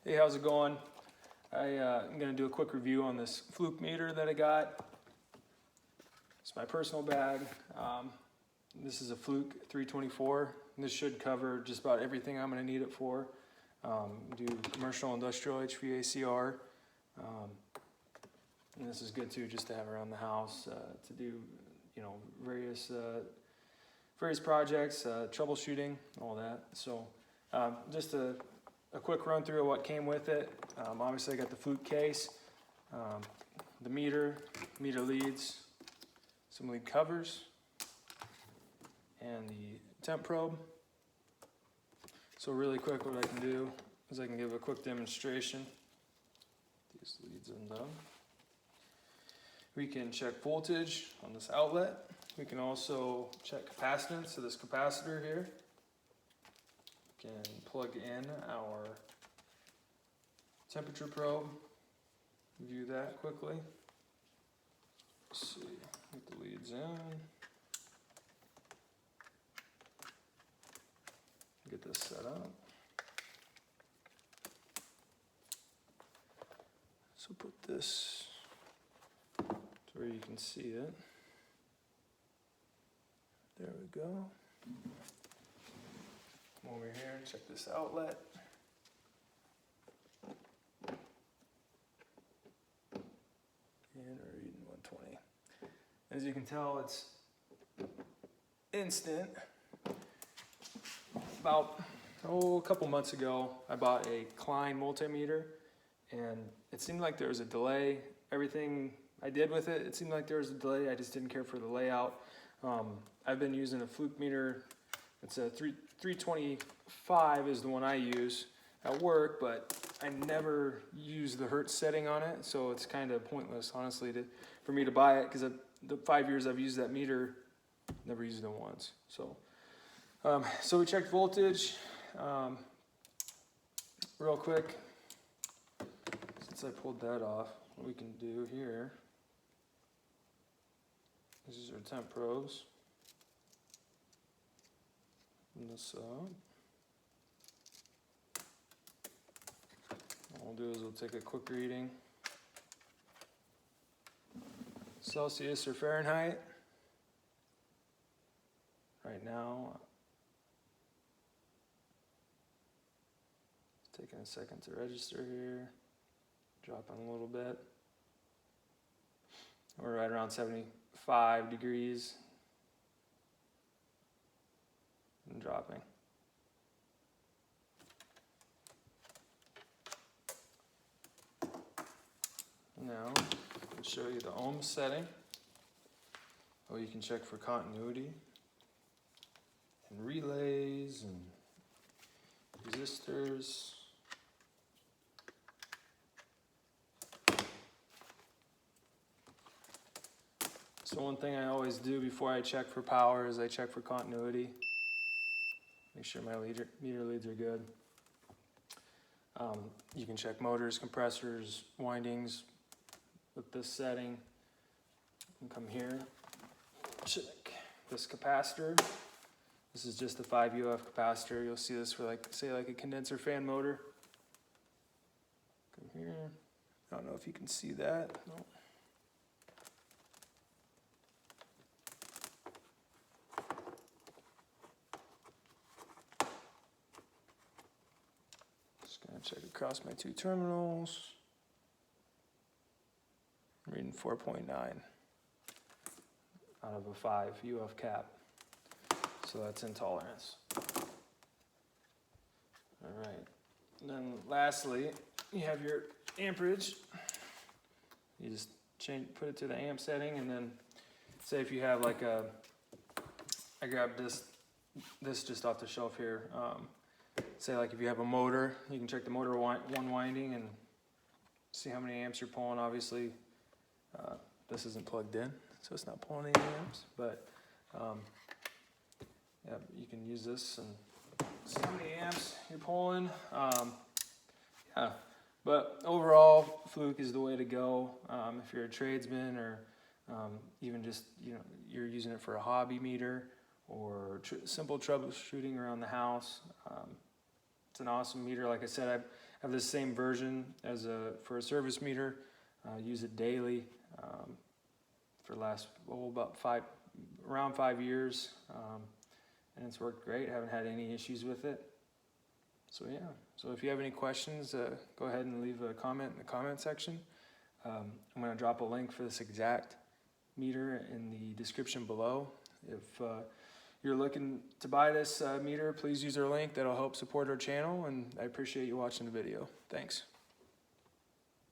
Hey, how's it going? I'm going to do a quick review on this Fluke meter that I got. It's my personal bag. This is a Fluke 324. This should cover just about everything I'm going to need it for. Do commercial, industrial, HVACR. And this is good too, just to have around the house to do, various projects, troubleshooting, all that. So just a quick run through of what came with it. Obviously I got the Fluke case, the meter leads, some lead covers, and the temp probe. So really quick, what I can do is I can give a quick demonstration. These leads undone. We can check voltage on this outlet. We can also check capacitance, so this capacitor here. We can plug in our temperature probe, view that quickly. Let's see, get the leads in. Get this set up. So put this to where you can see it. There we go. Come over here and check this outlet. And we're reading 120. As you can tell, it's instant. About a couple months ago, I bought a Klein multimeter, and it seemed like there was a delay. Everything I did with it, it seemed like there was a delay. I just didn't care for the layout. I've been using a Fluke meter. It's a 325 is the one I use at work, but I never use the Hertz setting on it, so it's kind of pointless, honestly, for me to buy it, because the 5 years I've used that meter, never used it once. So we checked voltage real quick. Since I pulled that off, what we can do here, this is our temp probes. Open this up. What we'll do is we'll take a quick reading. Celsius or Fahrenheit. Right now, it's taking a second to register here. Dropping a little bit. We're right around 75 degrees. And dropping. Now, I'll show you the ohm setting. Oh, you can check for continuity and relays and resistors. So one thing I always do before I check for power is I check for continuity. Make sure my meter leads are good. You can check motors, compressors, windings with this setting. And come here, check this capacitor. This is just a 5 UF capacitor. You'll see this for say a condenser fan motor. Come here. I don't know if you can see that. No. Check across my two terminals. I'm reading 4.9 out of a 5 UF cap. So that's intolerance. All right. And then lastly, you have your amperage. You just put it to the amp setting, and then say if you have I grabbed this just off the shelf here. Say if you have a motor, you can check the motor one winding and see how many amps you're pulling. Obviously, this isn't plugged in, so it's not pulling any amps, but yeah, you can use this and see how many amps you're pulling. Yeah, but overall, Fluke is the way to go. If you're a tradesman or even just you're using it for a hobby meter or simple troubleshooting around the house. It's an awesome meter. Like I said, I have the same version as for a service meter. Use it daily for the last around 5 years, and it's worked great. I haven't had any issues with it. So yeah. So if you have any questions, go ahead and leave a comment in the comment section. I'm going to drop a link for this exact meter in the description below. If you're looking to buy this meter, please use our link. That'll help support our channel, and I appreciate you watching the video. Thanks.